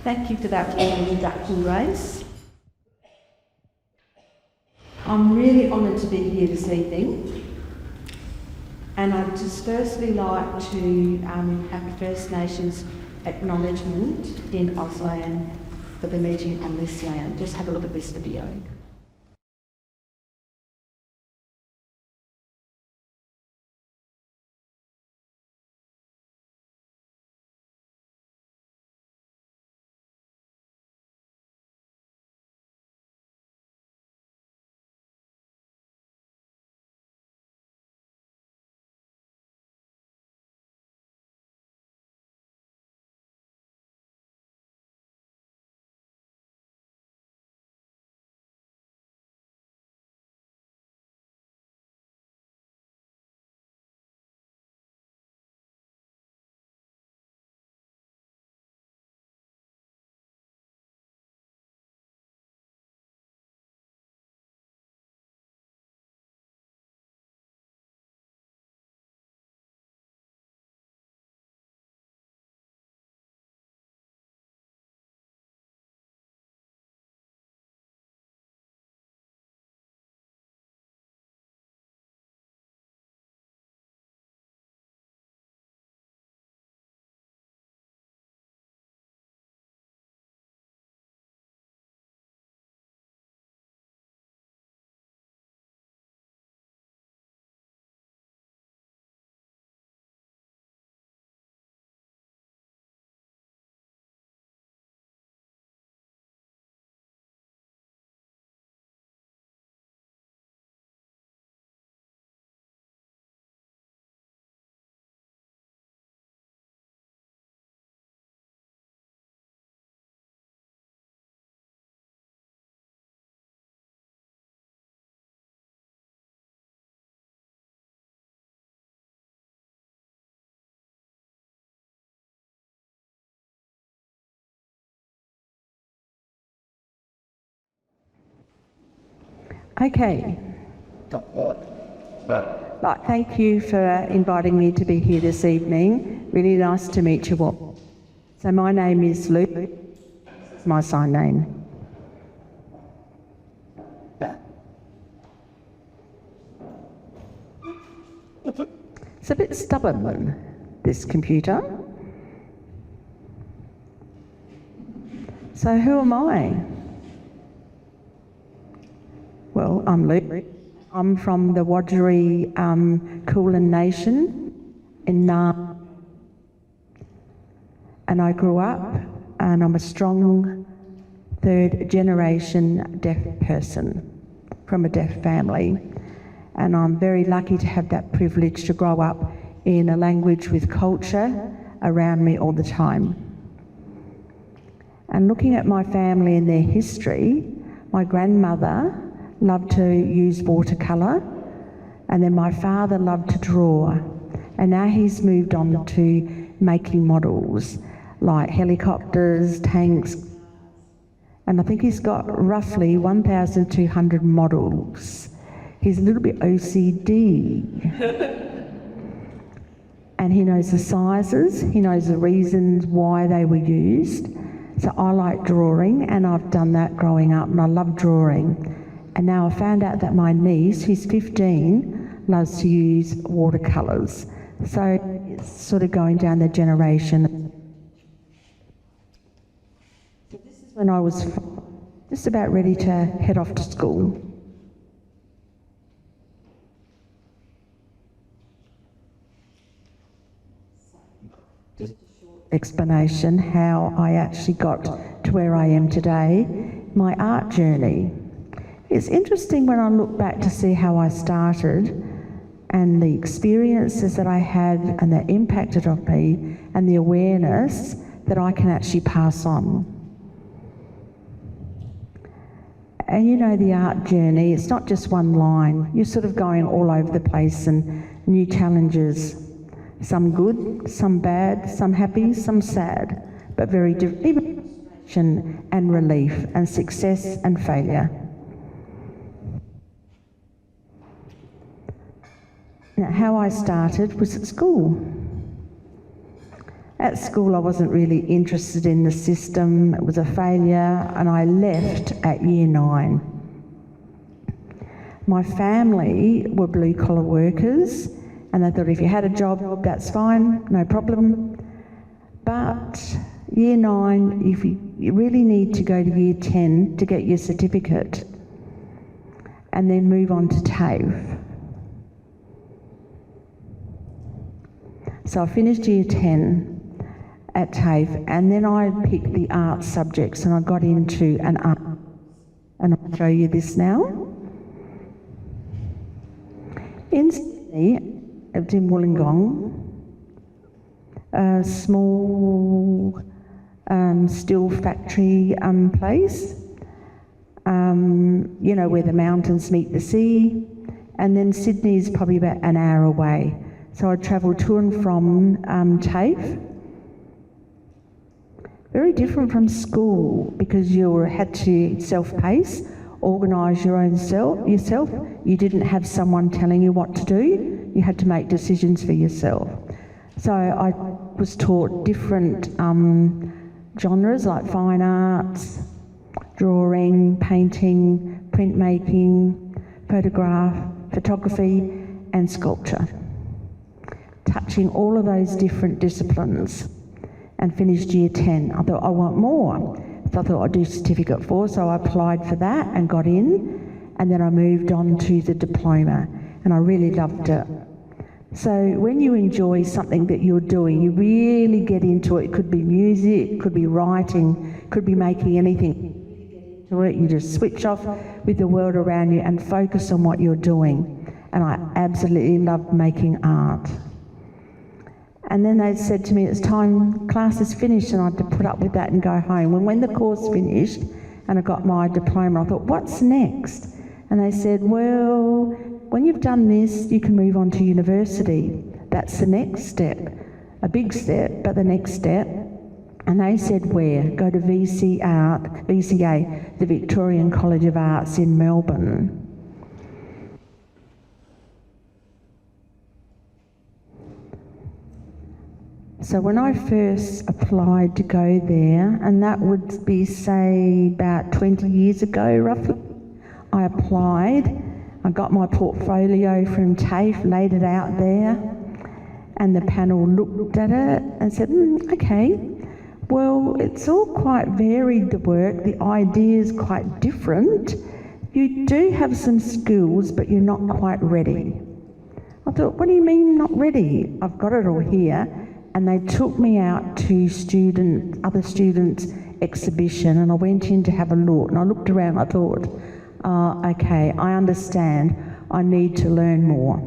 Thank you for that warm introduction, Grace. I'm really honoured to be here this evening, and I'd just firstly like to have First Nations acknowledgement in Auslan for the meeting on this land. Just have a look at this video. Okay. Right, thank you for inviting me to be here this evening. Really nice to meet you all. So my name is Luke. This is my sign name. It's a bit stubborn, this computer. So who am I? Well, I'm Luke. I'm from the Wurundjeri Kulin Nation in Naarm. And I grew up, and I'm a strong third generation deaf person from a deaf family. And I'm very lucky to have that privilege to grow up in a language with culture around me all the time. And looking at my family and their history, my grandmother loved to use watercolour, and then my father loved to draw, and now he's moved on to making models like helicopters, tanks, and I think he's got roughly 1,200 models. He's a little bit OCD. And he knows the sizes, he knows the reasons why they were used. So I like drawing, and I've done that growing up, and I love drawing. And now I found out that my niece, who's 15, loves to use watercolours. So it's sort of going down the generation. So this is when I was just about ready to head off to school. Just a short explanation how I actually got to where I am today, my art journey. It's interesting when I look back to see how I started and the experiences that I had and that impacted on me and the awareness that I can actually pass on. And you know, the art journey, it's not just one line. You're sort of going all over the place and new challenges. Some good, some bad, some happy, some sad, but very different. Even frustration and relief and success and failure. Now, how I started was at school. At school I wasn't really interested in the system, it was a failure, and I left at year 9. My family were blue collar workers, and they thought if you had a job, that's fine, no problem. But year 9, you really need to go to year 10 to get your certificate and then move on to TAFE. So I finished year 10 at TAFE, and then I picked the art subjects and I got into an art, and I'll show you this now. In Sydney, it was in Wollongong, a small steel factory place, you know, where the mountains meet the sea, and then Sydney is probably about an hour away. So I travelled to and from TAFE. Very different from school, because you had to self-pace, organise your own yourself. You didn't have someone telling you what to do. You had to make decisions for yourself. So I was taught different genres like fine arts, drawing, painting, printmaking, photography and sculpture, touching all of those different disciplines, and finished year 10. I thought, I want more. So I thought I'd do certificate 4, so I applied for that and got in, and then I moved on to the diploma, and I really loved it. So when you enjoy something that you're doing, you really get into it. It could be music, could be writing, could be making anything. You just switch off with the world around you and focus on what you're doing. And I absolutely loved making art. And then they said to me, it's time, class is finished, and I had to put up with that and go home. And when the course finished and I got my diploma, I thought, what's next? And they said, well, when you've done this, you can move on to university. That's the next step. A big step, but the next step. And they said, where? Go to VCA, the Victorian College of Arts in Melbourne. So when I first applied to go there, and that would be, say, about 20 years ago, roughly, I applied. I got my portfolio from TAFE, laid it out there, and the panel looked at it and said, okay, well, it's all quite varied, the work, the idea is quite different. You do have some skills, but you're not quite ready. I thought, what do you mean not ready? I've got it all here. And they took me out to other students' exhibition, and I went in to have a look, and I looked around and I thought, okay, I understand, I need to learn more.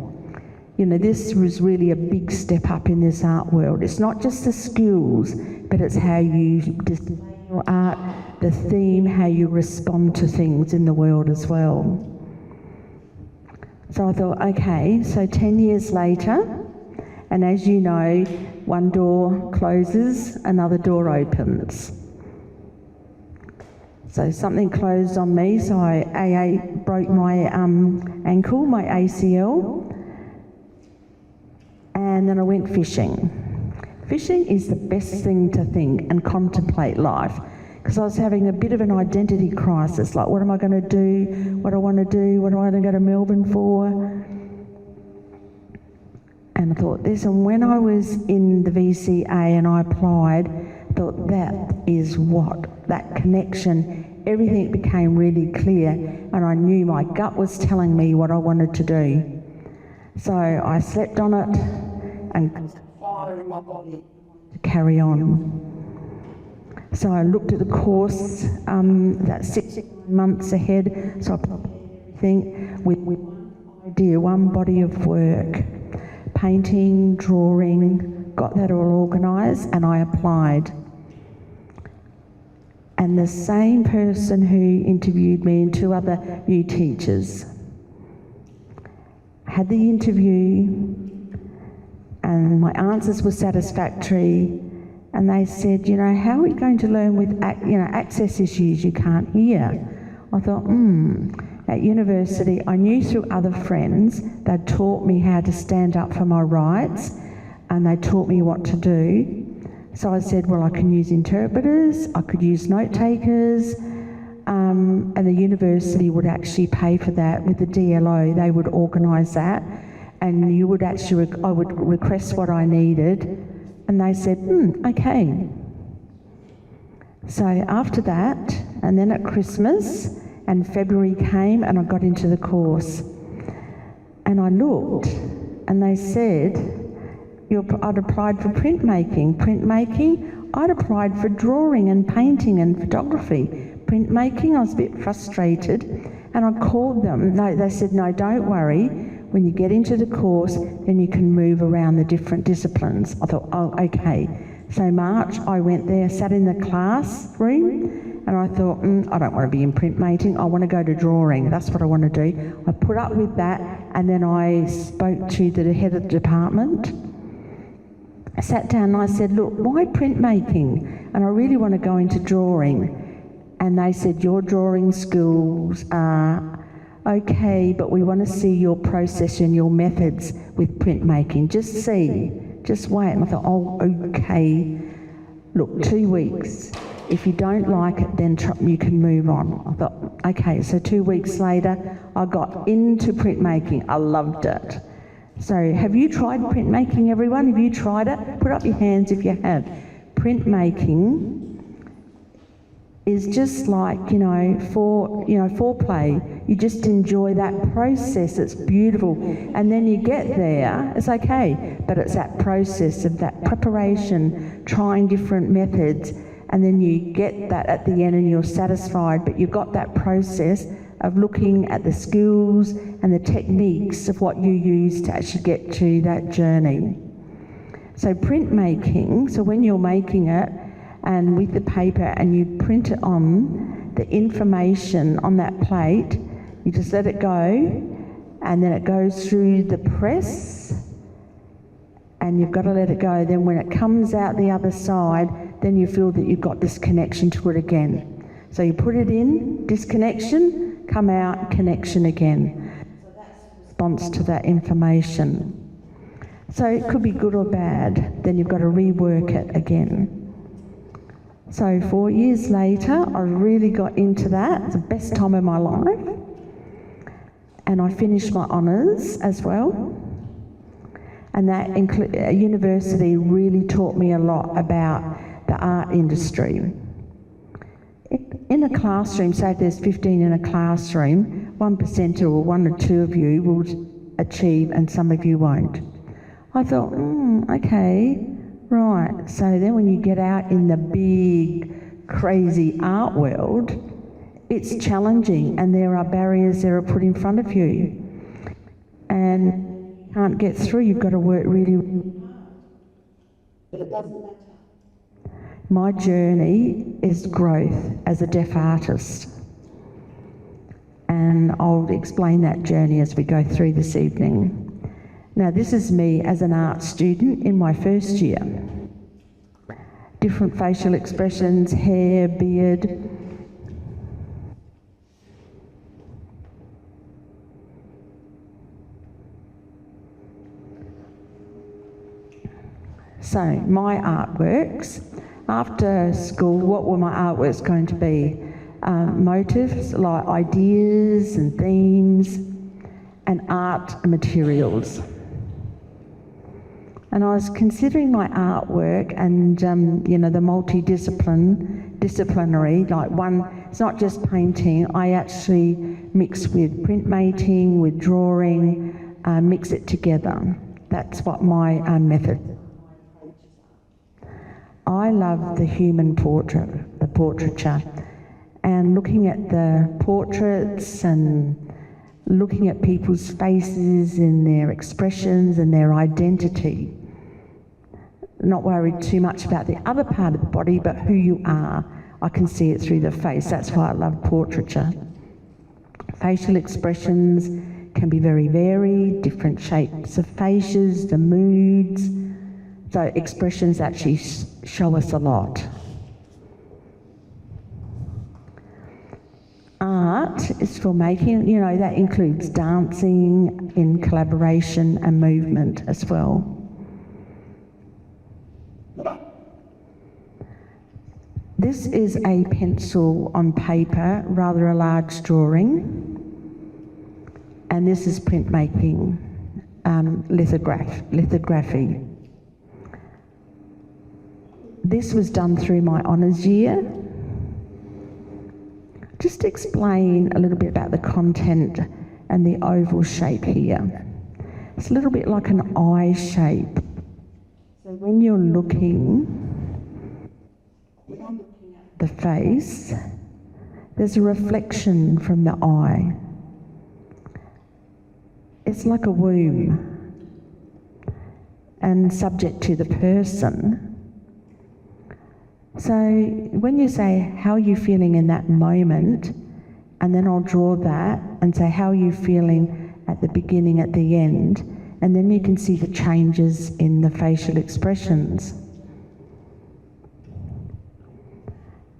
You know, this was really a big step up in this art world. It's not just the skills, but it's how you display your art, the theme, how you respond to things in the world as well. So I thought, okay, so 10 years later, and as you know, one door closes, another door opens. So something closed on me, so I broke my ankle, my ACL, and then I went fishing. Fishing is the best thing to think and contemplate life, because I was having a bit of an identity crisis, like what am I going to do, what do I want to do, what do I want to go to Melbourne for? And I thought this, and when I was in the VCA and I applied, I thought that is that connection, everything became really clear, and I knew my gut was telling me what I wanted to do. So I slept on it and fire in my body to carry on. So I looked at the course, that's 6 months ahead, so I prepared everything with one idea, one body of work. Painting, drawing, got that all organised, and I applied. And the same person who interviewed me and 2 other new teachers had the interview, and my answers were satisfactory, and they said, you know, how are you going to learn with access issues you can't hear? I thought, At university, I knew through other friends, they'd taught me how to stand up for my rights, and they taught me what to do. So I said, well, I can use interpreters, I could use note takers, and the university would actually pay for that with the DLO. They would organise that, and you would actually, I would request what I needed, and they said, okay. So after that, and then at Christmas, and February came, and I got into the course, and I looked, and they said, I'd applied for printmaking, I'd applied for drawing and painting and photography. Printmaking, I was a bit frustrated, and I called them. No, they said, no, don't worry. When you get into the course, then you can move around the different disciplines. I thought, oh, okay. So March, I went there, sat in the classroom, and I thought, I don't want to be in printmaking, I want to go to drawing. That's what I want to do. I put up with that, and then I spoke to the head of the department. I sat down and I said, look, why printmaking? And I really want to go into drawing. And they said, your drawing skills are okay, but we want to see your process and your methods with printmaking. Just wait. And I thought, oh, okay. Look, 2 weeks. If you don't like it, then you can move on. I thought, okay. So 2 weeks later, I got into printmaking. I loved it. So have you tried printmaking, everyone? Have you tried it? Put up your hands if you have. Printmaking is just like, foreplay. You just enjoy that process. It's beautiful. And then you get there, it's okay, but it's that process of that preparation, trying different methods, and then you get that at the end and you're satisfied, but you've got that process of looking at the skills and the techniques of what you use to actually get to that journey. So printmaking, so when you're making it, and with the paper, and you print it on, the information on that plate, you just let it go, and then it goes through the press, and you've got to let it go. Then when it comes out the other side, then you feel that you've got this connection to it again. So you put it in, disconnection, come out, connection again. So that's the response to that information. So it could be good or bad, then you've got to rework it again. So 4 years later, I really got into that. It's the best time of my life. And I finished my honours as well. And that university really taught me a lot about the art industry. In a classroom, say if there's 15 in a classroom, 1% or 1 or 2 of you will achieve and some of you won't. I thought, okay. Right, so then when you get out in the big, crazy art world, it's challenging and there are barriers that are put in front of you. And you can't get through, you've got to work really hard. My journey is growth as a deaf artist. And I'll explain that journey as we go through this evening. Now, this is me as an art student in my first year. Different facial expressions, hair, beard. So, my artworks. After school, what were my artworks going to be? Motifs, like ideas and themes, and art materials. And I was considering my artwork and, the multidisciplinary, like it's not just painting, I actually mix with printmaking, with drawing, mix it together. That's what my method. I love the human portrait, the portraiture, and looking at the portraits and looking at people's faces and their expressions and their identity. Not worried too much about the other part of the body, but who you are. I can see it through the face. That's why I love portraiture. Facial expressions can be very varied, different shapes of faces, the moods. So expressions actually show us a lot. Art is for making, that includes dancing in collaboration and movement as well. This is a pencil on paper, rather a large drawing. And this is printmaking, lithography. This was done through my honours year. Just to explain a little bit about the content and the oval shape here. It's a little bit like an eye shape. So when you're looking at the face, there's a reflection from the eye. It's like a womb, and subject to the person. So when you say, how are you feeling in that moment, and then I'll draw that and say, how are you feeling at the beginning, at the end, and then you can see the changes in the facial expressions.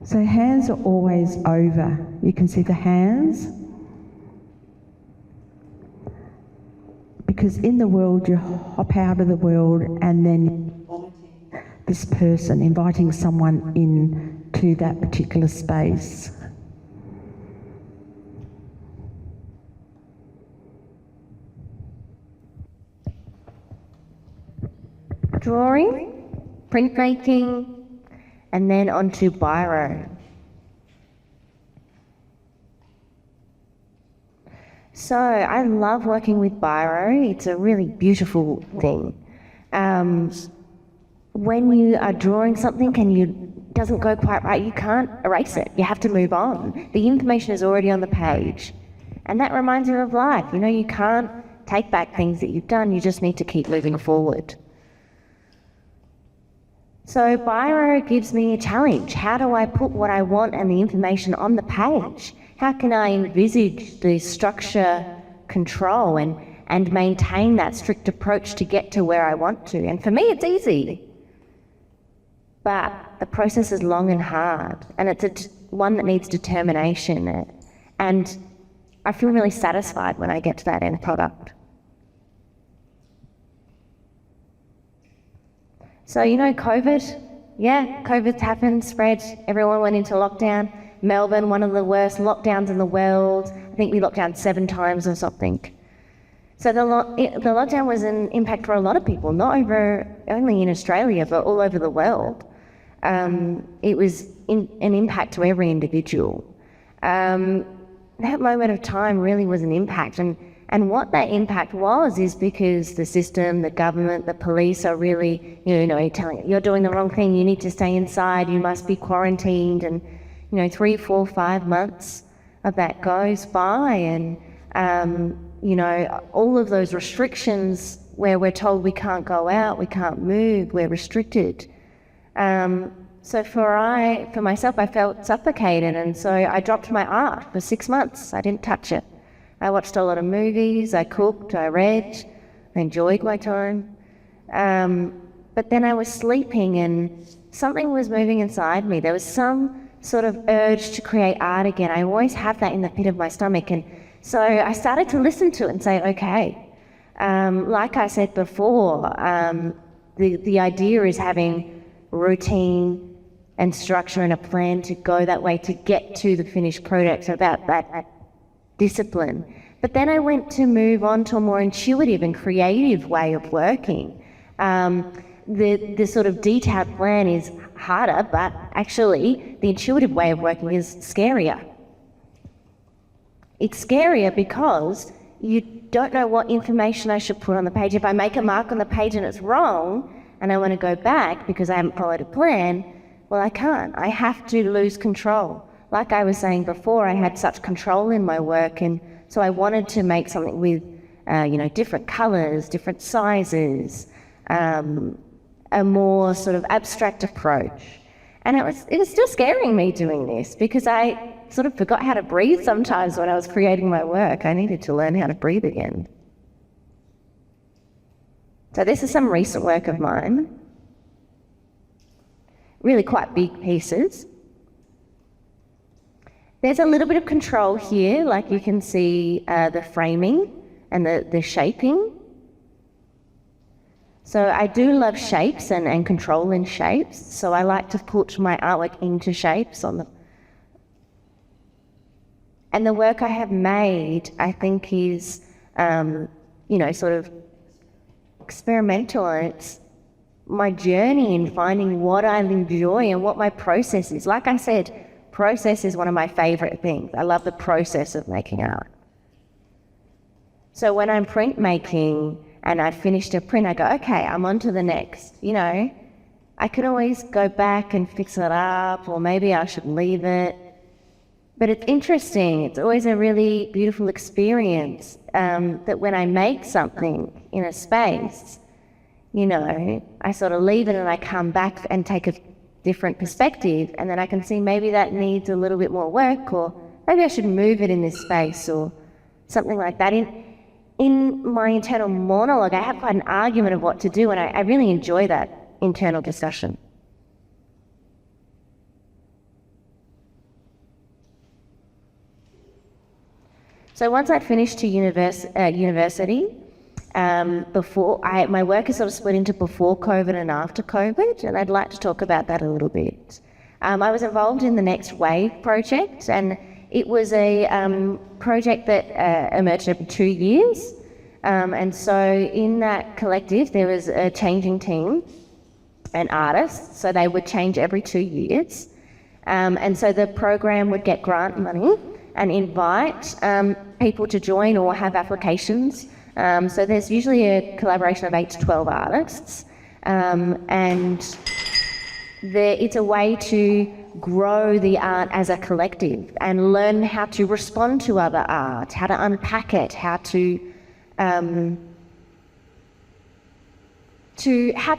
So hands are always over. You can see the hands. Because in the world, you hop out of the world and then this person, inviting someone in to that particular space. Drawing, printmaking, and then onto biro. So I love working with biro. It's a really beautiful thing. When you are drawing something and it doesn't go quite right, you can't erase it. You have to move on. The information is already on the page. And that reminds you of life. You know, you can't take back things that you've done. You just need to keep moving forward. So biro gives me a challenge. How do I put what I want and the information on the page? How can I envisage the structure, control, and maintain that strict approach to get to where I want to? And for me, it's easy. But the process is long and hard, and it's one that needs determination. And I feel really satisfied when I get to that end product. So, you know, COVID? Yeah, COVID's happened, spread, everyone went into lockdown. Melbourne, one of the worst lockdowns in the world. I think we locked down 7 times or something. So the lockdown was an impact for a lot of people, not only in Australia, but all over the world. It was an impact to every individual. That moment of time really was an impact. And what that impact was is because the system, the government, the police are really, telling you, you're doing the wrong thing, you need to stay inside, you must be quarantined. And 3, 4, 5 months of that goes by, and all of those restrictions where we're told we can't go out, we can't move, we're restricted. So for myself, I felt suffocated, and so I dropped my art for 6 months. I didn't touch it. I watched a lot of movies, I cooked, I read, I enjoyed my time. But then I was sleeping and something was moving inside me. There was some sort of urge to create art again. I always have that in the pit of my stomach. And so I started to listen to it and say, okay, like I said before, the idea is having routine and structure and a plan to go that way to get to the finished product, so about that discipline. But then I went to move on to a more intuitive and creative way of working. The sort of detailed plan is harder, but actually the intuitive way of working is scarier. It's scarier because you don't know what information I should put on the page. If I make a mark on the page and it's wrong, and I want to go back because I haven't followed a plan, well, I can't. I have to lose control. Like I was saying before, I had such control in my work, and so I wanted to make something with, different colours, different sizes, a more sort of abstract approach. And it was still scaring me doing this because I sort of forgot how to breathe sometimes when I was creating my work. I needed to learn how to breathe again. So this is some recent work of mine. Really quite big pieces. There's a little bit of control here, like you can see the framing and the shaping. So I do love shapes and controlling shapes. So I like to put my artwork into shapes and the work I have made, I think is, sort of experimental, and it's my journey in finding what I enjoy and what my process is. Like I said, process is one of my favorite things. I love the process of making art. So when I'm printmaking and I've finished a print, I go, okay, I'm on to the next. I could always go back and fix it up, or maybe I should leave it. But it's interesting. It's always a really beautiful experience that when I make something in a space, I sort of leave it and I come back and take a different perspective, and then I can see maybe that needs a little bit more work, or maybe I should move it in this space or something like that. In my internal monologue, I have quite an argument of what to do, and I really enjoy that internal discussion. So once I'd finished to university, my work is sort of split into before COVID and after COVID, and I'd like to talk about that a little bit. I was involved in the Next Wave project, and it was a project that emerged every 2 years. And so in that collective, there was a changing team and artists, so they would change every 2 years. And so the program would get grant money and invite people to join or have applications. So there's usually a collaboration of 8 to 12 artists, and it's a way to grow the art as a collective and learn how to respond to other art, how to unpack it, how to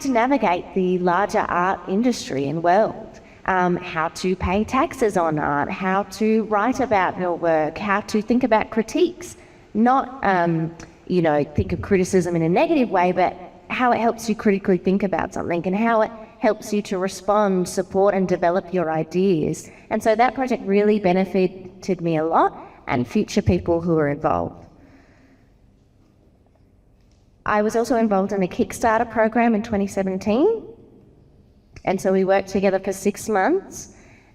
navigate the larger art industry and world. How to pay taxes on art, how to write about your work, how to think about critiques, not think of criticism in a negative way, but how it helps you critically think about something and how it helps you to respond, support and develop your ideas. And so that project really benefited me a lot, and future people who are involved. I was also involved in a Kickstarter program in 2017. And so we worked together for 6 months,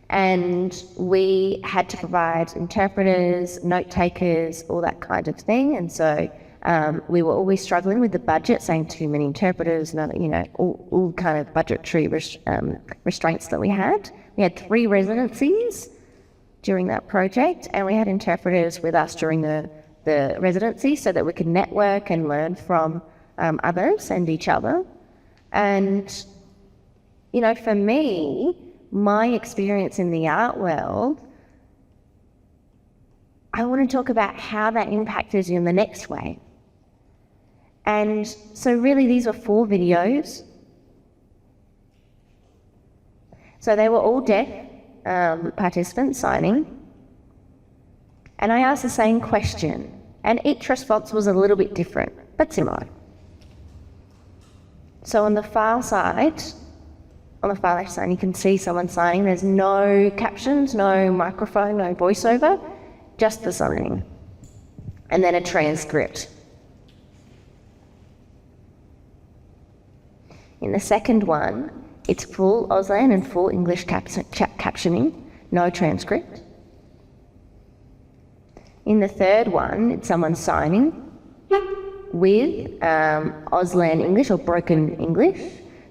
and we had to provide interpreters, note takers, all that kind of thing. And so we were always struggling with the budget, saying too many interpreters, all kind of budgetary restraints that we had. We had 3 residencies during that project, and we had interpreters with us during the residency so that we could network and learn from others and each other. And for me, my experience in the art world, I want to talk about how that impacted you in the next way. And so really these were 4 videos. So they were all deaf participants signing. And I asked the same question, and each response was a little bit different, but similar. So on the far left side, you can see someone signing. There's no captions, no microphone, no voiceover, just the signing. And then a transcript. In the second one, it's full Auslan and full English captioning, no transcript. In the third one, it's someone signing with Auslan English or broken English.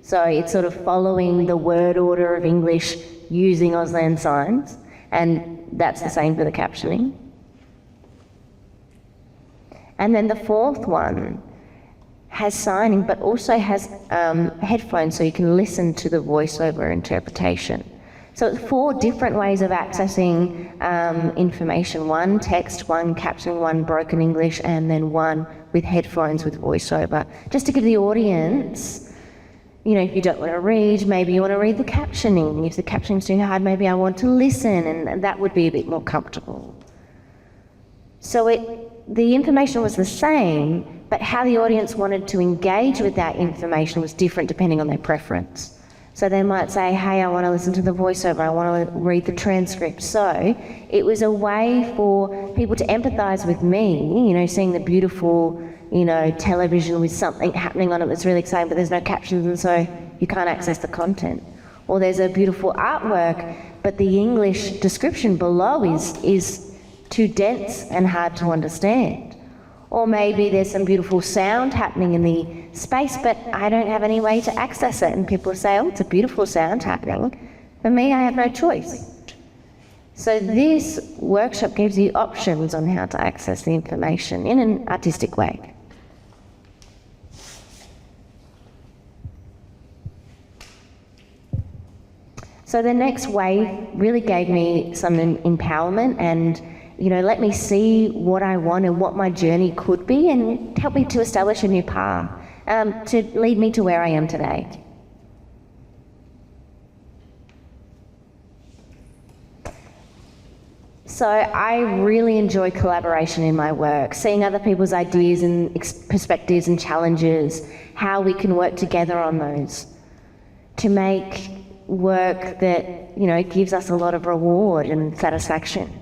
So it's sort of following the word order of English using Auslan signs, and that's the same for the captioning. And then the fourth one has signing, but also has headphones so you can listen to the voiceover interpretation. So it's 4 different ways of accessing information. 1 text, 1 caption, 1 broken English, and then 1 with headphones with voiceover. Just to give the audience, if you don't want to read, maybe you want to read the captioning. If the captioning's too hard, maybe I want to listen, and that would be a bit more comfortable. So the information was the same, but how the audience wanted to engage with that information was different depending on their preference. So they might say, hey, I want to listen to the voiceover, I want to read the transcript. So it was a way for people to empathise with me, you know, seeing the beautiful, you know, television with something happening on it that's really exciting, but there's no captions, and so you can't access the content. Or there's a beautiful artwork, but the English description below is too dense and hard to understand. Or maybe there's some beautiful sound happening in the space, but I don't have any way to access it. And people say, oh, it's a beautiful sound happening. For me, I have no choice. So this workshop gives you options on how to access the information in an artistic way. So the next wave really gave me some empowerment and, you know, let me see what I want and what my journey could be, and help me to establish a new path to lead me to where I am today. So I really enjoy collaboration in my work, seeing other people's ideas and perspectives and challenges, how we can work together on those to make work that, you know, gives us a lot of reward and satisfaction.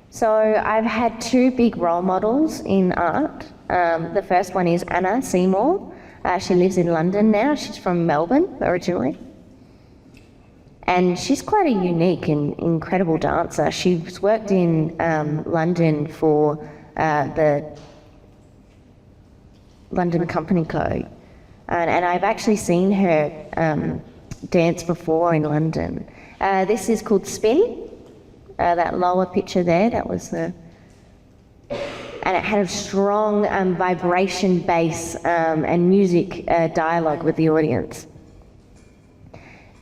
So I've had two big role models in art. The first one is Anna Seymour. She lives in London now. She's from Melbourne originally. And she's quite a unique and incredible dancer. She's worked in London for the London Company Co. And I've actually seen her dance before in London. This is called Spin. That lower picture there, that was the... And it had a strong vibration bass and music dialogue with the audience.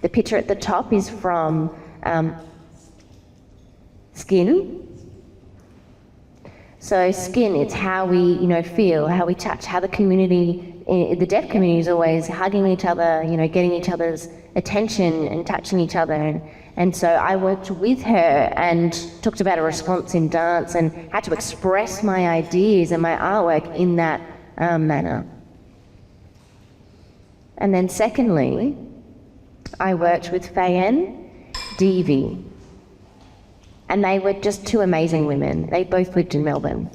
The picture at the top is from Skin. So Skin, it's how we, you know, feel, how we touch, how the community, the deaf community is always hugging each other, you know, getting each other's attention and touching each other. And so I worked with her and talked about a response in dance and had to express my ideas and my artwork in that manner. And then secondly, I worked with Fayen Devi. And they were just two amazing women. They both lived in Melbourne.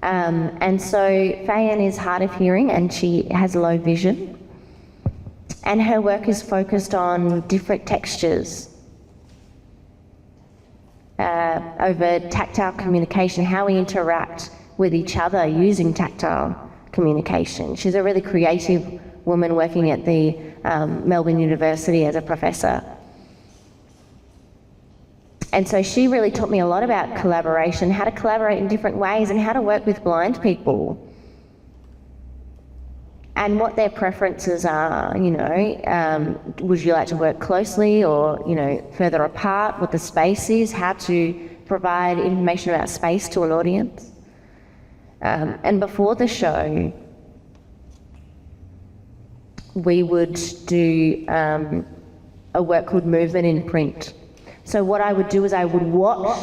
And so Fayen is hard of hearing and she has low vision. And her work is focused on different textures, over tactile communication, how we interact with each other using tactile communication. She's a really creative woman working at the Melbourne University as a professor. And so she really taught me a lot about collaboration, how to collaborate in different ways and how to work with blind people and what their preferences are, you know. Would you like to work closely or, you know, further apart, what the space is, how to provide information about space to an audience. And before the show, we would do a work called Movement in Print. So what I would do is I would watch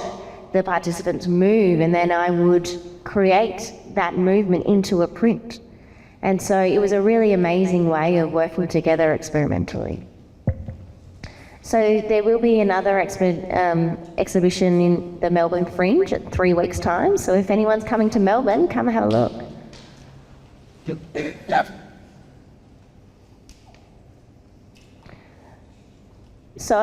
the participants move and then I would create that movement into a print. And so it was a really amazing way of working together experimentally. So there will be another exhibition in the Melbourne Fringe at 3 weeks' time. So if anyone's coming to Melbourne, come and have a look. So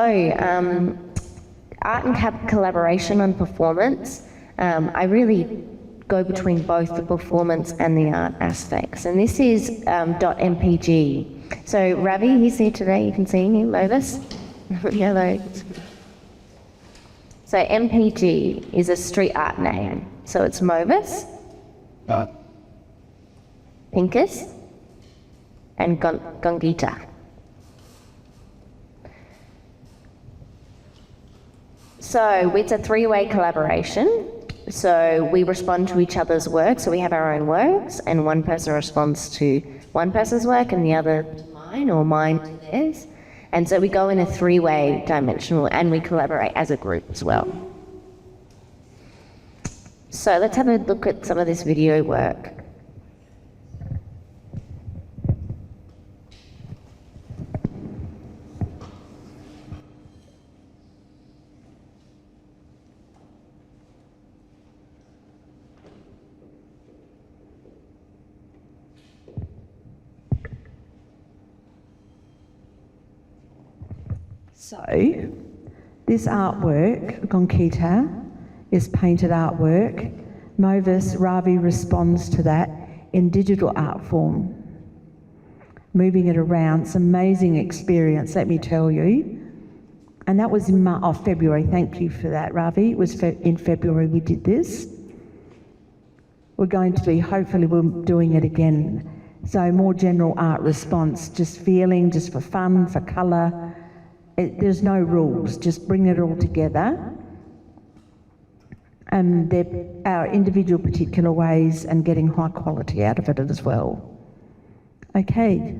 art and collaboration on performance, I really go between both the performance and the art aspects. And this is .mpg. So Ravi, he's here today, you can see him, Lovis. Hello. So MPG is a street art name. So it's Movis, Pincus, and Gongita. So it's a three-way collaboration. So we respond to each other's work. So we have our own works and one person responds to one person's work and the other to mine or mine to theirs. And so we go in a three-way dimensional and we collaborate as a group as well. So let's have a look at some of this video work. So, this artwork, Gonkita, is painted artwork. Movis Ravi responds to that in digital art form. Moving it around, it's an amazing experience, let me tell you. And that was in February, thank you for that, Ravi. It was in February we did this. We're going to be, hopefully we're doing it again. So more general art response, just feeling, just for fun, for colour. There's no rules, just bring it all together. And they're our individual particular ways and getting high quality out of it as well. Okay.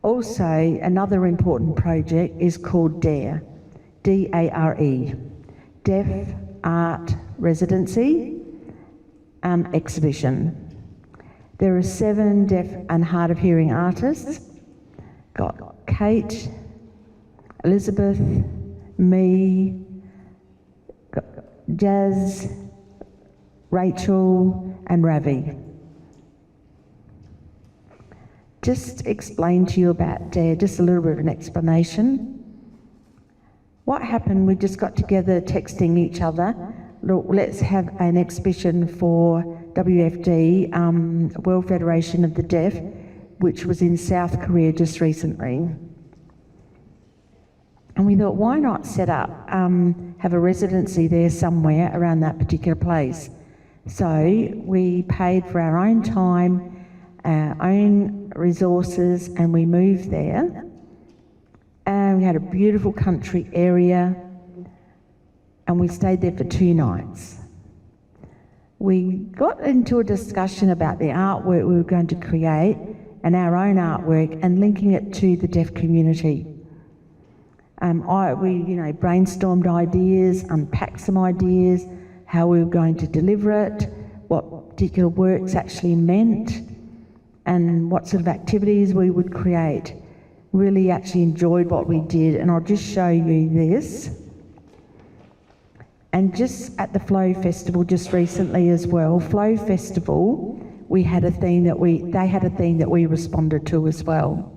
Also, another important project is called DARE, D-A-R-E, Deaf Art Residency Exhibition. There are 7 deaf and hard of hearing artists. Got Kate, Elizabeth, me, Jazz, Rachel and Ravi. Just explain to you about DARE, just a little bit of an explanation. What happened, we just got together texting each other, look, let's have an exhibition for WFD, World Federation of the Deaf, which was in South Korea just recently. And we thought, why not set up, have a residency there somewhere around that particular place? So we paid for our own time, our own resources, and we moved there. And we had a beautiful country area, and we stayed there for 2 nights. We got into a discussion about the artwork we were going to create and our own artwork and linking it to the deaf community. We brainstormed ideas, unpacked some ideas, how we were going to deliver it, what particular works actually meant, and what sort of activities we would create. Really actually enjoyed what we did, and I'll just show you this. And just at the Flow Festival just recently as well, Flow Festival, they had a theme that we responded to as well.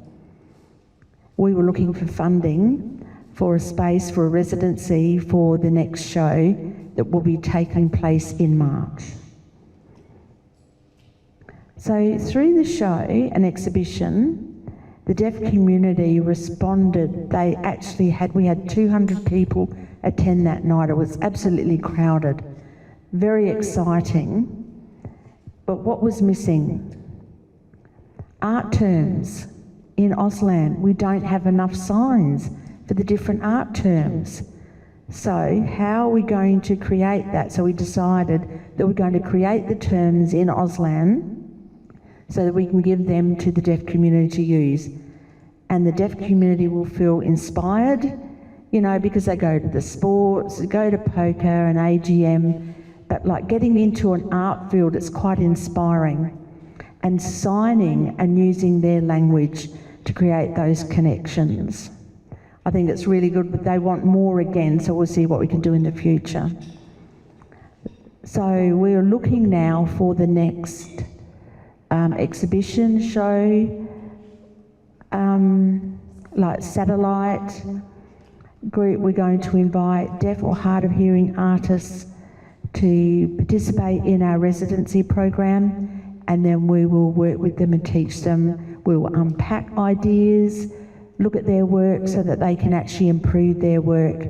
We were looking for funding for a space for a residency for the next show that will be taking place in March. So through the show and exhibition, the deaf community responded. We had 200 people attend that night. It was absolutely crowded, very exciting. But what was missing? Art terms. In Auslan, we don't have enough signs for the different art terms. So how are we going to create that? So we decided that we're going to create the terms in Auslan so that we can give them to the deaf community to use. And the deaf community will feel inspired, because they go to the sports, they go to poker and AGM, but like getting into an art field, it's quite inspiring. And signing and using their language to create those connections. I think it's really good, but they want more again, so we'll see what we can do in the future. So we're looking now for the next exhibition show, like satellite group. We're going to invite deaf or hard of hearing artists to participate in our residency program, and then we will work with them and teach them. We will unpack ideas, look at their work so that they can actually improve their work,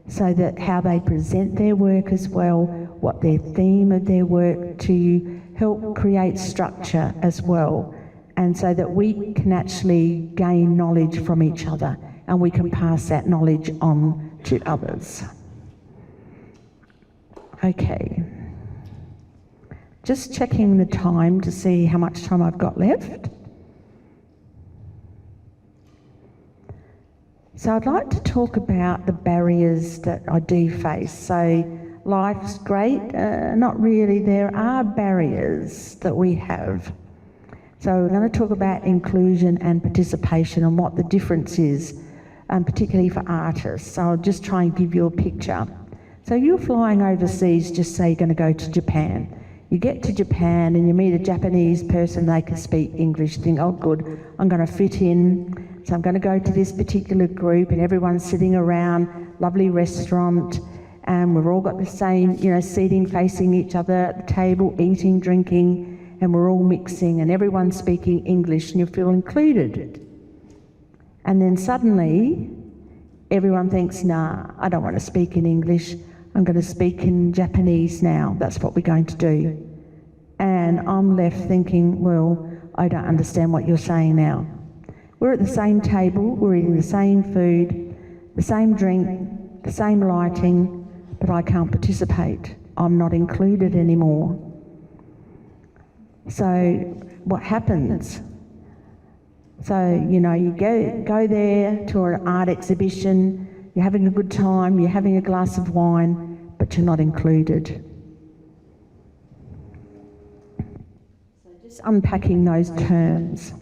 so that how they present their work as well, what their theme of their work, to help create structure as well, and so that we can actually gain knowledge from each other and we can pass that knowledge on to others. Okay. Just checking the time to see how much time I've got left. So I'd like to talk about the barriers that I do face. So life's great, not really. There are barriers that we have. So we're going to talk about inclusion and participation and what the difference is, particularly for artists. So I'll just try and give you a picture. So you're flying overseas, just say you're going to go to Japan. You get to Japan and you meet a Japanese person, they can speak English, think, oh good, I'm going to fit in. So I'm going to go to this particular group and everyone's sitting around, lovely restaurant, and we've all got the same, seating facing each other at the table, eating, drinking, and we're all mixing and everyone's speaking English and you feel included. And then suddenly, everyone thinks, nah, I don't want to speak in English. I'm going to speak in Japanese now. That's what we're going to do. And I'm left thinking, well, I don't understand what you're saying now. We're at the same table, we're eating the same food, the same drink, the same lighting, but I can't participate. I'm not included anymore. So what happens? So, you go there to an art exhibition, you're having a good time, you're having a glass of wine, but you're not included. So just unpacking those terms.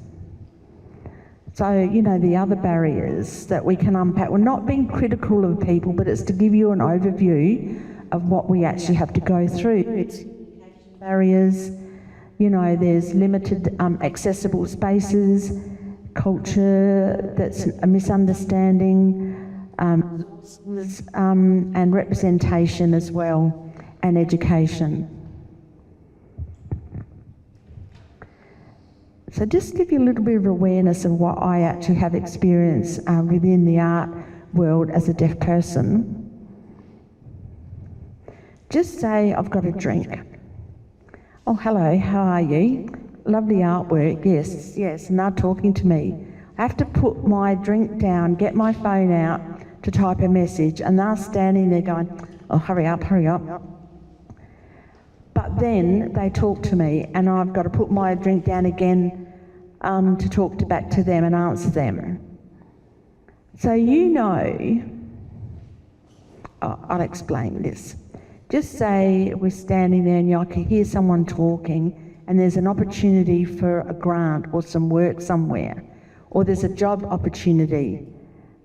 So, the other barriers that we can unpack, we're not being critical of people, but it's to give you an overview of what we actually have to go through. It's barriers, there's limited accessible spaces, culture that's a misunderstanding, and representation as well, and education. So just give you a little bit of awareness of what I actually have experienced within the art world as a deaf person. Just say, I've got a drink. Oh, hello, how are you? Lovely artwork, yes, and they're talking to me. I have to put my drink down, get my phone out to type a message, and they're standing there going, oh, hurry up. But then they talk to me, and I've got to put my drink down again to talk back to them and answer them. So I'll explain this. Just say we're standing there and I can hear someone talking and there's an opportunity for a grant or some work somewhere, or there's a job opportunity,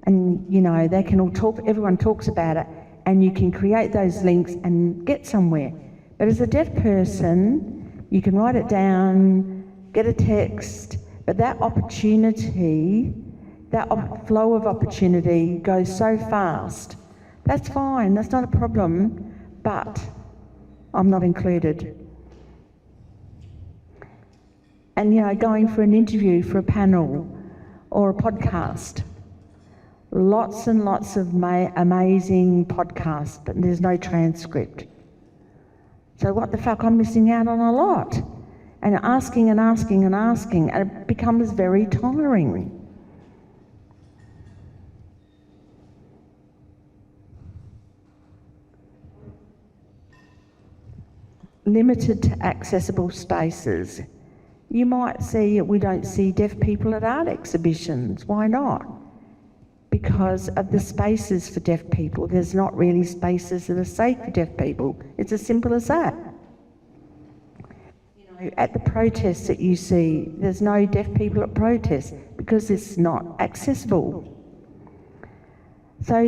and they can all talk, everyone talks about it, and you can create those links and get somewhere. But as a deaf person, you can write it down, get a text, but that opportunity, flow of opportunity goes so fast. That's fine, that's not a problem, but I'm not included. And going for an interview, for a panel or a podcast, lots and lots of amazing podcasts, but there's no transcript. So what the fuck, I'm missing out on a lot. And asking, and it becomes very tiring. Limited to accessible spaces. You might see, we don't see deaf people at art exhibitions. Why not? Because of the spaces for deaf people. There's not really spaces that are safe for deaf people. It's as simple as that. At the protests that you see, there's no deaf people at protests because it's not accessible. So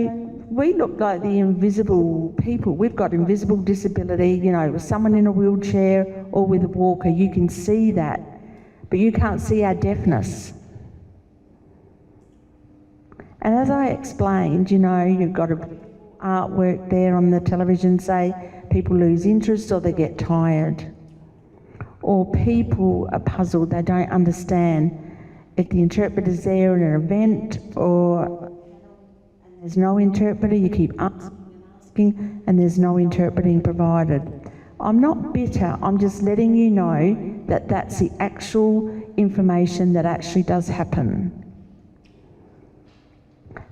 we look like the invisible people. We've got invisible disability, with someone in a wheelchair or with a walker, you can see that, but you can't see our deafness. And as I explained, you've got artwork there on the television, say people lose interest or they get tired, or people are puzzled, they don't understand if the interpreter's there in an event or there's no interpreter, you keep asking and there's no interpreting provided. I'm not bitter, I'm just letting you know that that's the actual information that actually does happen.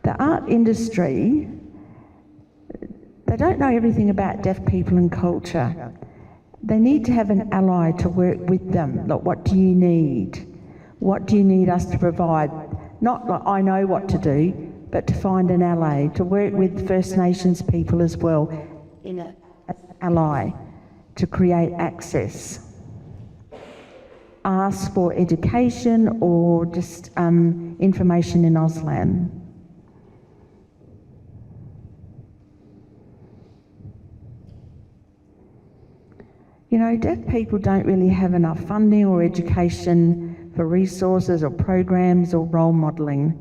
The art industry, they don't know everything about deaf people and culture. They need to have an ally to work with them. Like, what do you need? What do you need us to provide? Not like I know what to do, but to find an ally, to work with First Nations people as well, in an ally, to create access. Ask for education or just information in Auslan. Deaf people don't really have enough funding or education for resources or programs or role modelling.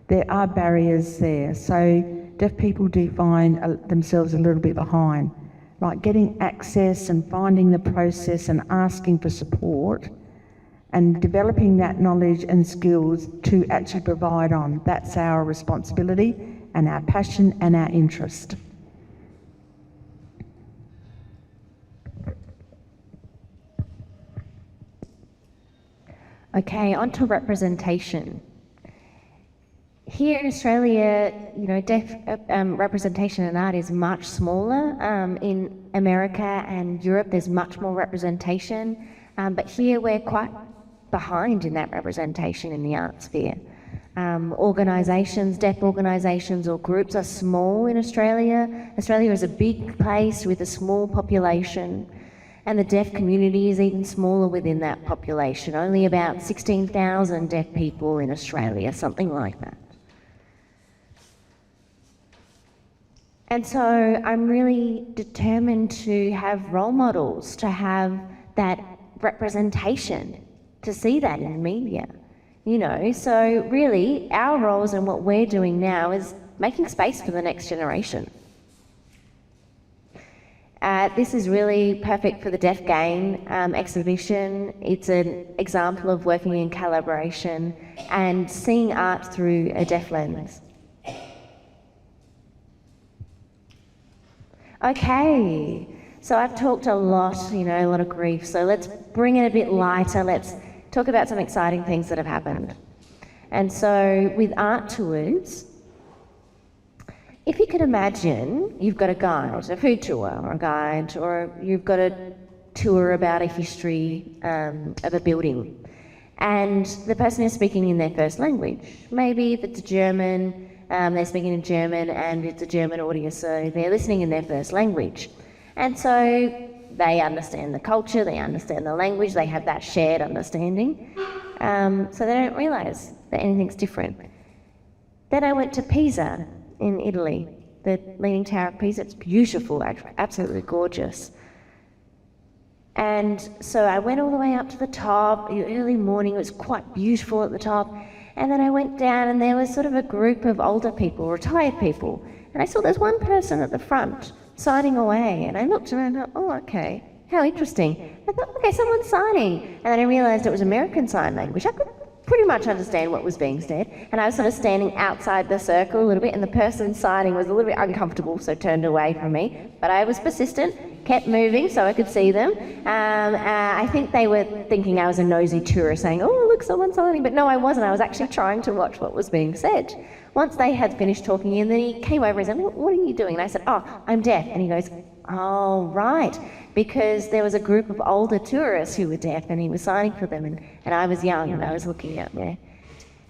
there are barriers there. So deaf people do find themselves a little bit behind. Like getting access and finding the process and asking for support and developing that knowledge and skills to actually provide on. That's our responsibility and our passion and our interest. Okay, on to representation. Here in Australia, you know, deaf representation in art is much smaller. In America and Europe, there's much more representation, but here we're quite behind in that representation in the art sphere. Organisations, deaf organisations or groups are small in Australia. Australia is a big place with a small population, and the deaf community is even smaller within that population. Only about 16,000 deaf people in Australia, something like that. And so I'm really determined to have role models, to have that representation, to see that in the media, you know. So really our roles and what we're doing now is making space for the next generation. This is really perfect for the Deaf Gain exhibition. It's an example of working in collaboration and seeing art through a deaf lens. Okay, so I've talked a lot, you know, a lot of grief, so let's bring it a bit lighter. Let's talk about some exciting things that have happened. And so with art tours, if you could imagine you've got a guide, a food tour or a guide, or you've got a tour about a history of a building, and the person is speaking in their first language. Maybe if it's German, they're speaking in German and it's a German audience, so they're listening in their first language. And so they understand the culture, they understand the language, they have that shared understanding, so they don't realise that anything's different. Then I went to Pisa in Italy, the Leaning Tower of Pisa. It's beautiful, absolutely gorgeous. And so I went all the way up to the top, early morning, it was quite beautiful at the top. And then I went down and there was sort of a group of older people, retired people. And I saw there's one person at the front signing away. And I looked around and thought, oh, okay, how interesting. I thought, okay, someone's signing. And then I realised it was American Sign Language. I could pretty much understand what was being said. And I was sort of standing outside the circle a little bit, and the person signing was a little bit uncomfortable, so turned away from me. But I was persistent, kept moving so I could see them. I think they were thinking I was a nosy tourist saying, oh, look, someone's signing. But no, I wasn't. I was actually trying to watch what was being said. Once they had finished talking, and then he came over and said, what are you doing? And I said, oh, I'm deaf. And he goes, oh, right. Because there was a group of older tourists who were deaf and he was signing for them, and I was young and I was looking out there.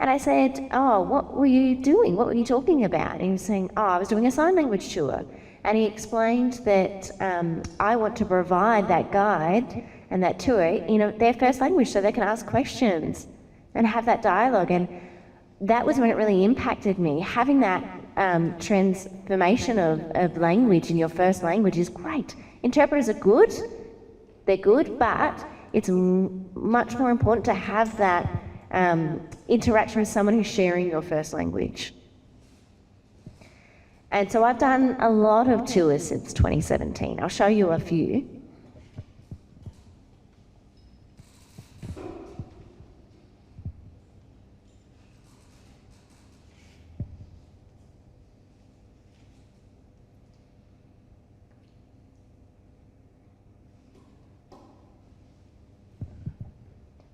And I said, oh, what were you doing? What were you talking about? And he was saying, oh, I was doing a sign language tour. And he explained that I want to provide that guide and that tour in their first language so they can ask questions and have that dialogue. And that was when it really impacted me. Having that transformation of language in your first language is great. Interpreters are good, they're good, but it's much more important to have that interaction with someone who's sharing your first language. And so I've done a lot of tours since 2017. I'll show you a few.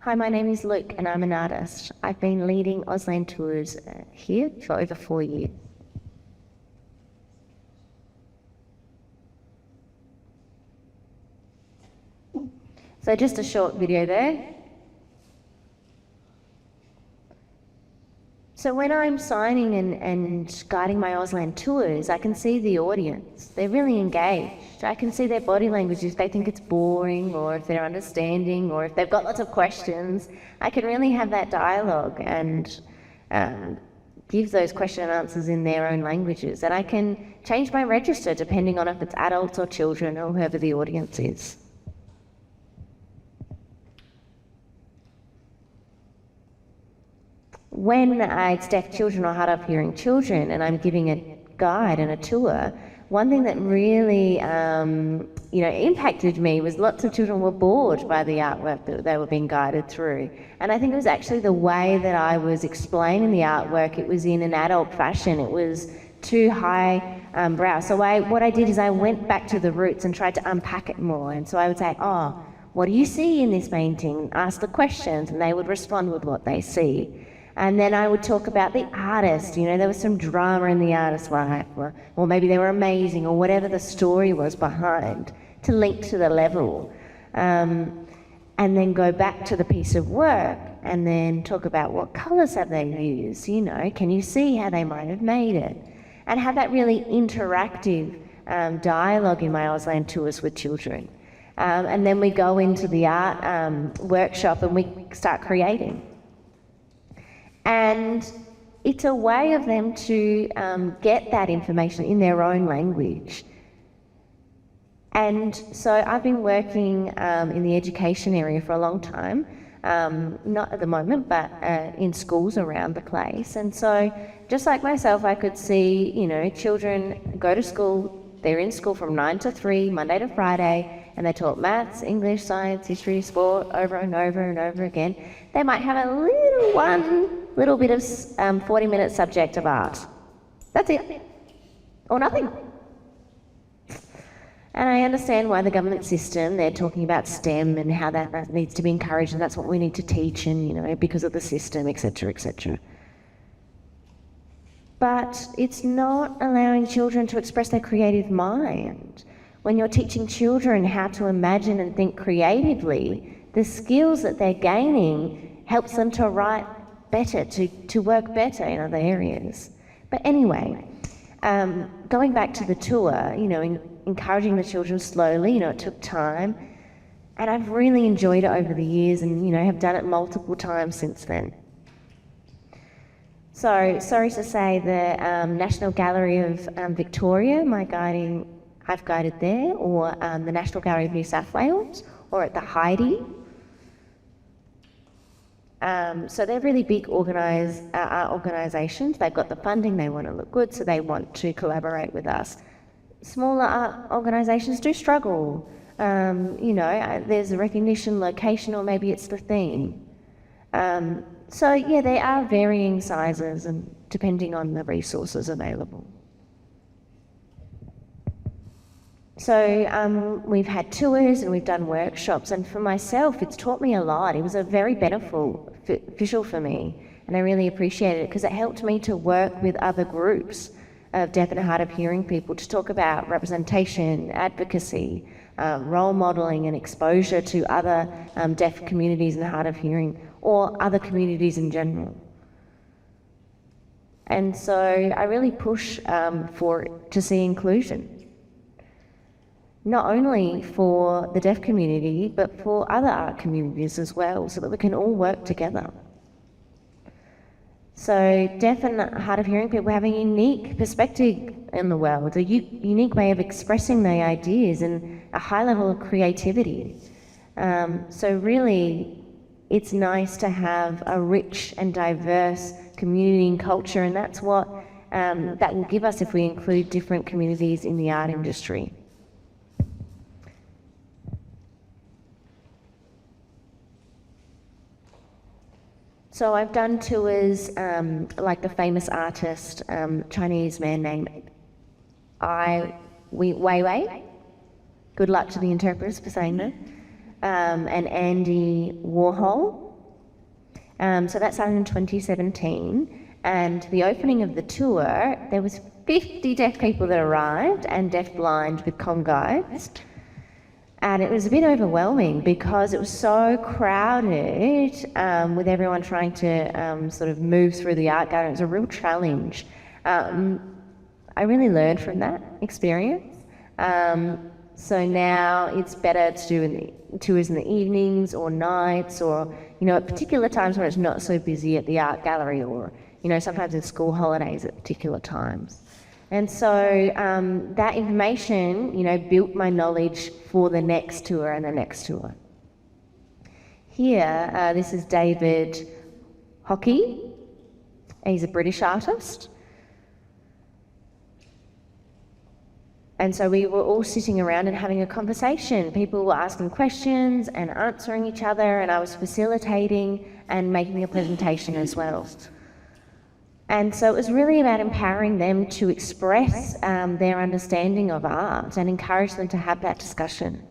Hi, my name is Luke and I'm an artist. I've been leading Auslan tours here for over 4 years. So just a short video there. So when I'm signing and guiding my Auslan tours, I can see the audience. They're really engaged. I can see their body language if they think it's boring or if they're understanding or if they've got lots of questions. I can really have that dialogue and give those question and answers in their own languages. And I can change my register depending on if it's adults or children or whoever the audience is. when it's deaf children or hard of hearing children and I'm giving a guide and a tour, one thing that really impacted me was lots of children were bored by the artwork that they were being guided through. And I think it was actually the way that I was explaining the artwork. It was in an adult fashion. It was too high brow. So what I did is I went back to the roots and tried to unpack it more. And so I would say, oh, what do you see in this painting? Ask the questions, and they would respond with what they see. And then I would talk about the artist. There was some drama in the artist's life, or maybe they were amazing, or whatever the story was behind, to link to the level. And then go back to the piece of work and then talk about what colours have they used, can you see how they might have made it? And have that really interactive dialogue in my Auslan tours with children. And then we go into the art workshop and we start creating. And it's a way of them to get that information in their own language. And so I've been working in the education area for a long time, not at the moment, but in schools around the place. And so just like myself, I could see, children go to school, they're in school from 9 to 3, Monday to Friday, and they taught maths, English, science, history, sport over and over and over again. They might have a little bit of 40-minute subject of art. That's it. Or nothing. And I understand why the government system, they're talking about STEM and how that needs to be encouraged, and that's what we need to teach, and because of the system, etc., etc. But it's not allowing children to express their creative mind. When you're teaching children how to imagine and think creatively, the skills that they're gaining helps them to write better, to work better in other areas. But anyway, going back to the tour, encouraging the children slowly, it took time. And I've really enjoyed it over the years and, have done it multiple times since then. So, sorry to say, the National Gallery of Victoria, I've guided there, or the National Gallery of New South Wales, or at the Heidi. So they're really big organisations. They've got the funding, they want to look good, so they want to collaborate with us. Smaller art organisations do struggle. There's a recognition, location, or maybe it's the theme. So yeah, they are varying sizes and depending on the resources available. So we've had tours and we've done workshops, and for myself, it's taught me a lot. It was a very beneficial for me, and I really appreciated it because it helped me to work with other groups of deaf and hard of hearing people to talk about representation, advocacy, role modelling and exposure to other deaf communities and hard of hearing, or other communities in general. And so I really push to see inclusion. Not only for the deaf community, but for other art communities as well, so that we can all work together. So deaf and hard of hearing people have a unique perspective in the world, a unique way of expressing their ideas and a high level of creativity. So really, it's nice to have a rich and diverse community and culture, and that's what that will give us if we include different communities in the art industry. So I've done tours like the famous artist, Chinese man named Ai Weiwei. Good luck to the interpreters for saying that. And Andy Warhol. So that started in 2017. And the opening of the tour, there was 50 deaf people that arrived and deaf-blind with comm guides. And it was a bit overwhelming because it was so crowded with everyone trying to sort of move through the art gallery. It was a real challenge. I really learned from that experience. So now it's better to do tours in the evenings or nights, or at particular times when it's not so busy at the art gallery, or sometimes in school holidays at particular times. And so that information, built my knowledge for the next tour and the next tour. Here, this is David Hockey, He's a British artist. And so we were all sitting around and having a conversation. People were asking questions and answering each other, and I was facilitating and making a presentation as well. And so it was really about empowering them to express their understanding of art and encourage them to have that discussion.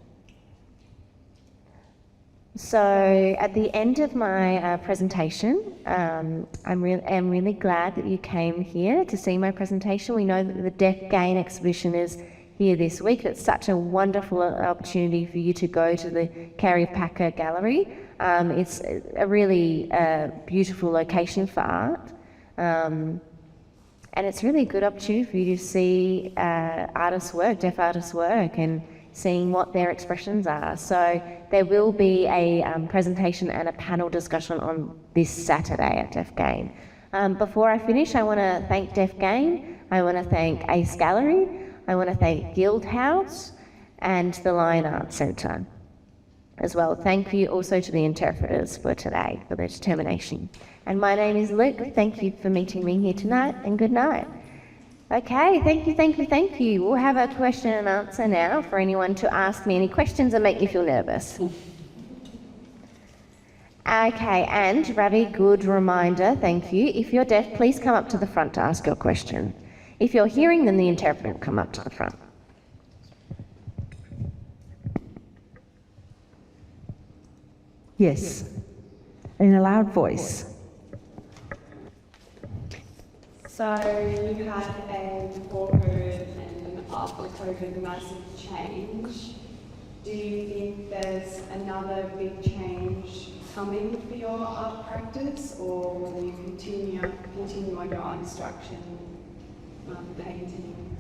So at the end of my presentation, I'm really glad that you came here to see my presentation. We know that the Deaf Gain exhibition is here this week. It's such a wonderful opportunity for you to go to the Carrie Packer Gallery. It's a really beautiful location for art. And it's really a good opportunity for you to see artists' work, deaf artists' work, and seeing what their expressions are. So there will be a presentation and a panel discussion on this Saturday at Deaf Gain. Before I finish, I want to thank Deaf Gain, I want to thank Ace Gallery, I want to thank Guildhouse and the Lion Arts Centre as well. Thank you also to the interpreters for today, for their determination. And my name is Luke. Thank you for meeting me here tonight, and good night. Okay, thank you. We'll have a question and answer now for anyone to ask me any questions that make you feel nervous. Okay, and Ravi, good reminder, thank you. If you're deaf, please come up to the front to ask your question. If you're hearing, then the interpreter will come up to the front. Yes, in a loud voice. So you had a before COVID and after COVID massive change. Do you think there's another big change coming for your art practice, or will you continue on your art instruction, painting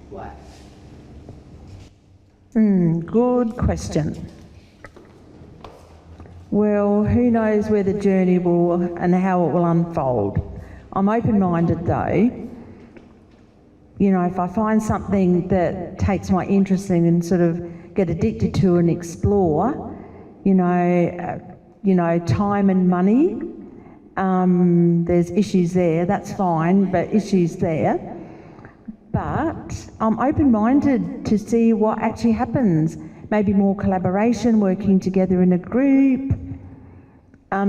work? Good question. Well, who knows where the journey will and how it will unfold. I'm open-minded though. You know, if I find something that takes my interest in and sort of get addicted to and explore, you know, time and money, there's issues there, that's fine, but issues there. But I'm open-minded to see what actually happens. Maybe more collaboration, working together in a group.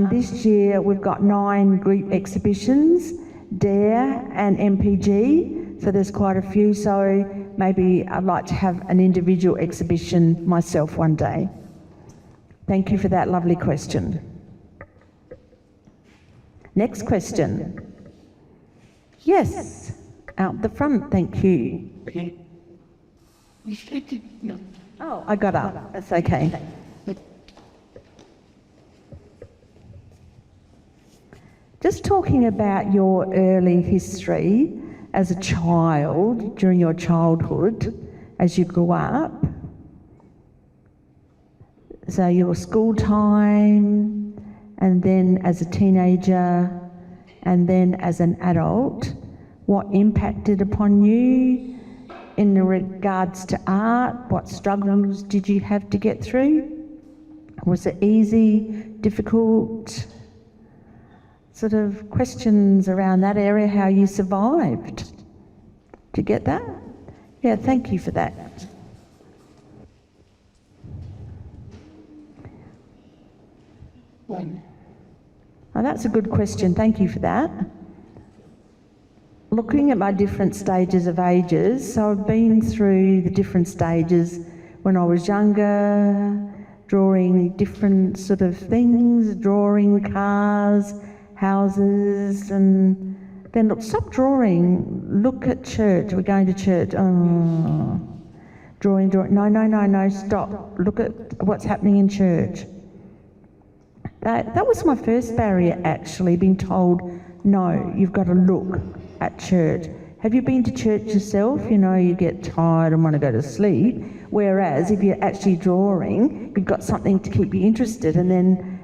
This year we've got 9 group exhibitions, DARE and MPG, so there's quite a few, so maybe I'd like to have an individual exhibition myself one day. Thank you for that lovely question. Next question. Yes, out the front, thank you. Oh, I got up, that's okay. Just talking about your early history as a child, during your childhood, as you grew up. So your school time, and then as a teenager, and then as an adult, what impacted upon you in regards to art? What struggles did you have to get through? Was it easy, difficult? Sort of questions around that area, how you survived. Did you get that? Yeah, thank you for that. Oh, that's a good question, thank you for that. Looking at my different stages of ages, so I've been through the different stages when I was younger, drawing different sort of things, drawing cars, houses, and then look, stop drawing, look at church, we're going to church, oh, drawing, no, stop, look at what's happening in church. That was my first barrier actually, being told, no, you've got to look at church. Have you been to church yourself? You know, you get tired and want to go to sleep, whereas if you're actually drawing, you've got something to keep you interested and then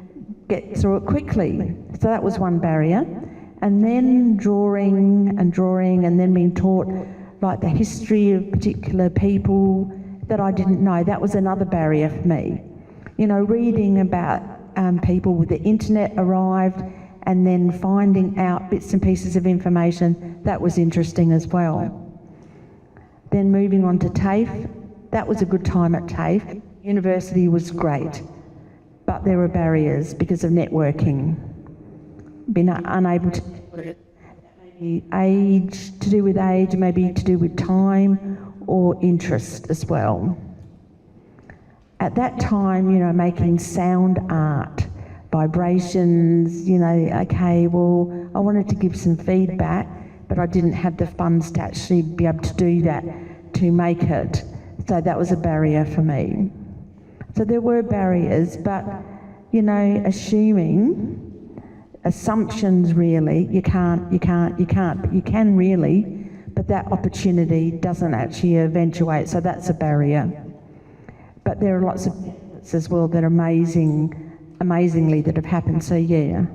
get through it quickly. So that was one barrier. And then drawing and then being taught like the history of particular people that I didn't know. That was another barrier for me. You know, reading about people with the internet arrived and then finding out bits and pieces of information, that was interesting as well. Then moving on to TAFE, that was a good time at TAFE. University was great, but there were barriers because of networking. Been unable to, age, to do with age, maybe to do with time or interest as well. At that time, you know, making sound art, vibrations, you know, okay, well, I wanted to give some feedback, but I didn't have the funds to actually be able to do that, to make it. So that was a barrier for me. So there were barriers, but, you know, assumptions really, you can't, but you can really, but that opportunity doesn't actually eventuate, so that's a barrier. But there are lots of benefits as well that are amazingly that have happened, so yeah.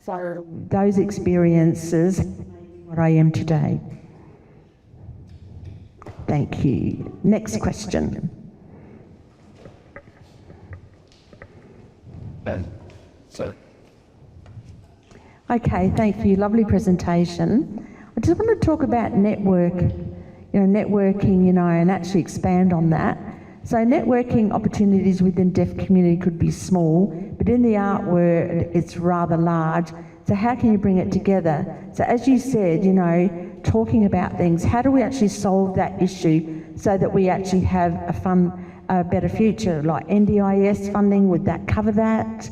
So those experiences made what I am today. Thank you. Next question. Okay, thank you. Lovely presentation. I just want to talk about networking, you know, and actually expand on that. So networking opportunities within deaf community could be small, but in the art world, it's rather large. So how can you bring it together? So as you said, you know, talking about things, how do we actually solve that issue so that we actually have a better future? Like NDIS funding, would that cover that?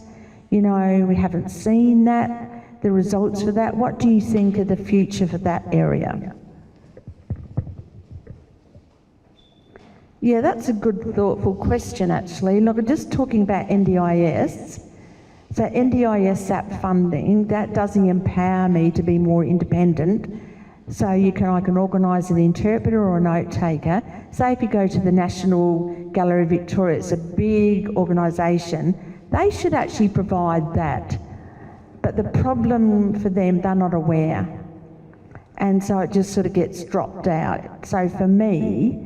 You know, we haven't seen that, the results for that. What do you think of the future for that area? Yeah, that's a good, thoughtful question, actually. Look, just talking about NDIS. So NDIS SAP funding, that does empower me to be more independent. So I can organise an interpreter or a note taker. Say if you go to the National Gallery of Victoria, it's a big organisation, they should actually provide that. But the problem for them, they're not aware. And so it just sort of gets dropped out. So for me,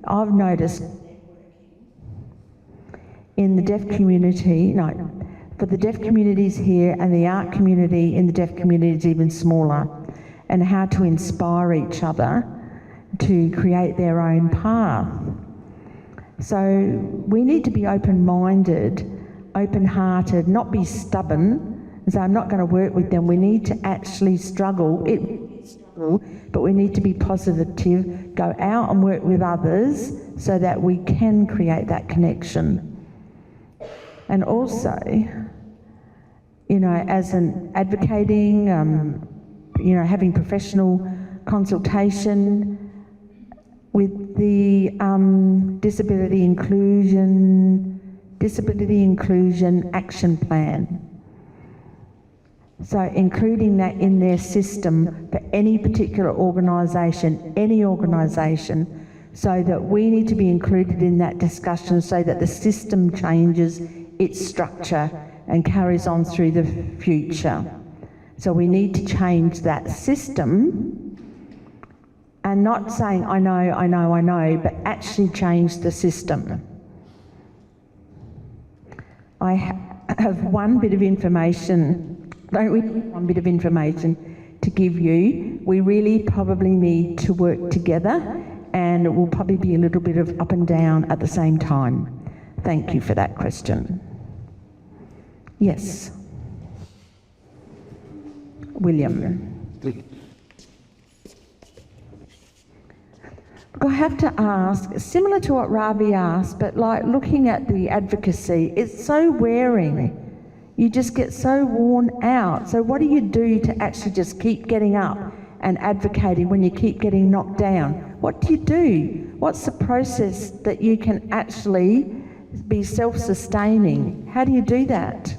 I've noticed in the deaf community, for the deaf communities here and the art community in the deaf community is even smaller, and how to inspire each other to create their own path. So we need to be open-minded, open-hearted, not be stubborn, and say I'm not going to work with them. We need to actually struggle, but we need to be positive, go out and work with others so that we can create that connection. And also, you know, as an advocating, you know, having professional consultation with the disability inclusion action plan. So including that in their system for any particular organisation, so that we need to be included in that discussion so that the system changes its structure and carries on through the future. So we need to change that system and not saying, I know, but actually change the system. I have one bit of information, one bit of information to give you. We really probably need to work together, and it will probably be a little bit of up and down at the same time. Thank you for that question. Yes. William. I have to ask, similar to what Ravi asked, but like looking at the advocacy, it's so wearing. You just get so worn out. So what do you do to actually just keep getting up and advocating when you keep getting knocked down? What do you do? What's the process that you can actually be self-sustaining? How do you do that?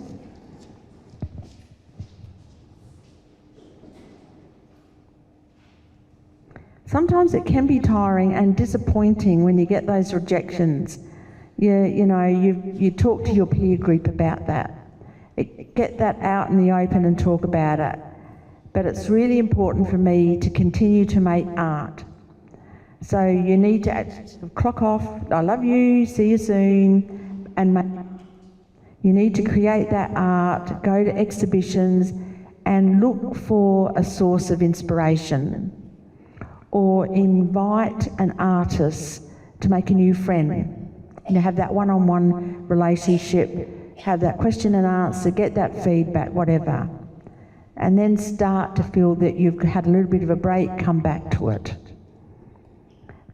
Sometimes it can be tiring and disappointing when you get those rejections. You talk to your peer group about that. Get that out in the open and talk about it. But it's really important for me to continue to make art. So you need to clock off, I love you, see you soon, and You need to create that art, go to exhibitions and look for a source of inspiration, or invite an artist to make a new friend. You know, have that one-on-one relationship, have that question and answer, get that feedback, whatever. And then start to feel that you've had a little bit of a break, come back to it.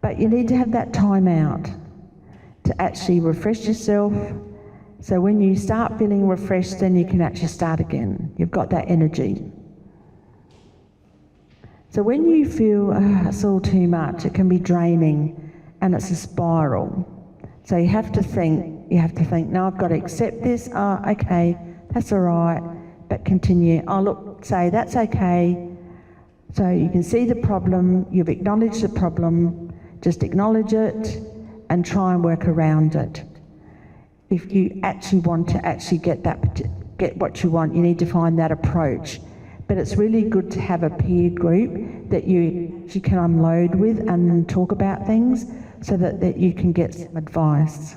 But you need to have that time out to actually refresh yourself. So when you start feeling refreshed, then you can actually start again. You've got that energy. So when you feel it's all too much, it can be draining and it's a spiral. So you have to think, no, I've got to accept this. Oh, okay, that's all right, but continue. Oh, look, say that's okay. So you can see the problem, you've acknowledged the problem, just acknowledge it and try and work around it. If you actually want to actually get what you want, you need to find that approach. But it's really good to have a peer group that you can unload with and talk about things so that you can get some advice.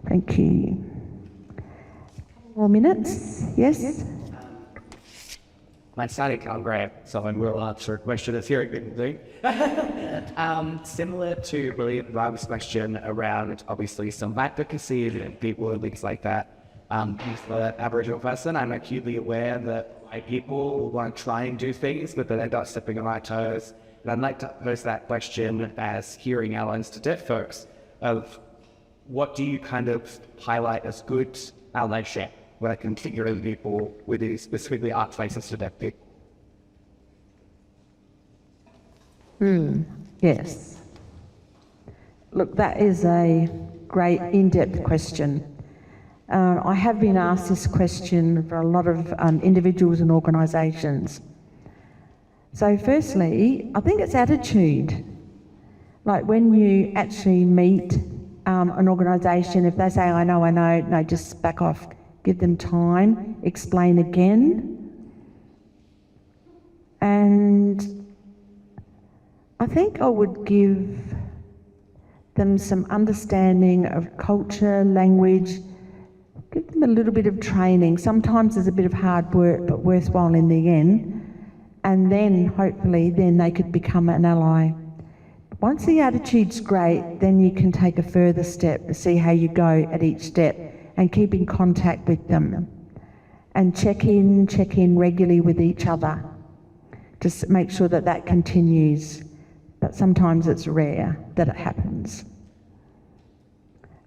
Thank you. More minutes? Yes? My study can't grab, so I will answer a question that's here. Similar to William Bob's question around obviously some advocacy and people and things like that. He's the Aboriginal person. I'm acutely aware that white people want to try and do things, but then they end up stepping on my toes. And I'd like to pose that question as hearing allies to deaf folks of what do you kind of highlight as good allyship when I can figure out people with specifically art faces to deaf people? Yes. Look, that is a great in-depth question. I have been asked this question for a lot of individuals and organisations. So firstly, I think it's attitude. Like when you actually meet an organisation, if they say, I know, no, just back off, give them time, explain again. And I think I would give them some understanding of culture, language, give them a little bit of training. Sometimes there's a bit of hard work, but worthwhile in the end. And then hopefully then they could become an ally. Once the attitude's great, then you can take a further step to see how you go at each step and keep in contact with them. And check in regularly with each other. Just make sure that that continues. But sometimes it's rare that it happens.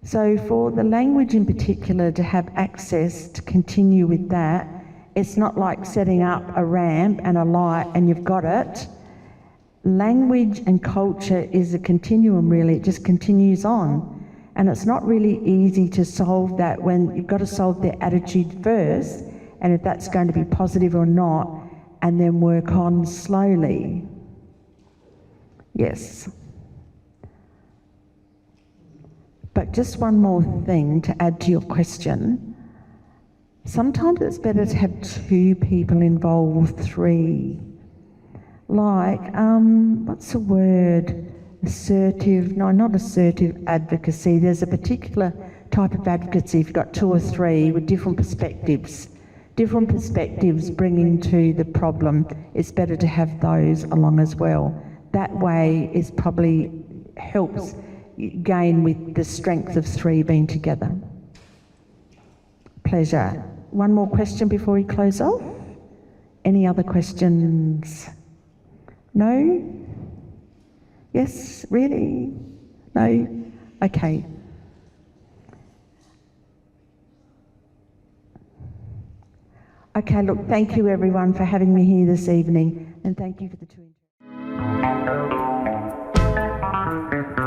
So for the language in particular, to have access to continue with that, it's not like setting up a ramp and a light and you've got it. Language and culture is a continuum really, it just continues on. And it's not really easy to solve that when you've got to solve their attitude first, and if that's going to be positive or not, and then work on slowly. Yes. But just one more thing to add to your question. Sometimes it's better to have 2 people involved, 3. Like, what's the word? Assertive, no, not assertive advocacy. There's a particular type of advocacy if you've got 2 or 3 with different perspectives. Different perspectives bringing to the problem. It's better to have those along as well. That way it probably helps gain with the strength of 3 being together. Pleasure. One more question before we close off? Any other questions? No? Yes? Really? No? Okay. Okay, look, thank you everyone for having me here this evening, and thank you for the 2 interviews.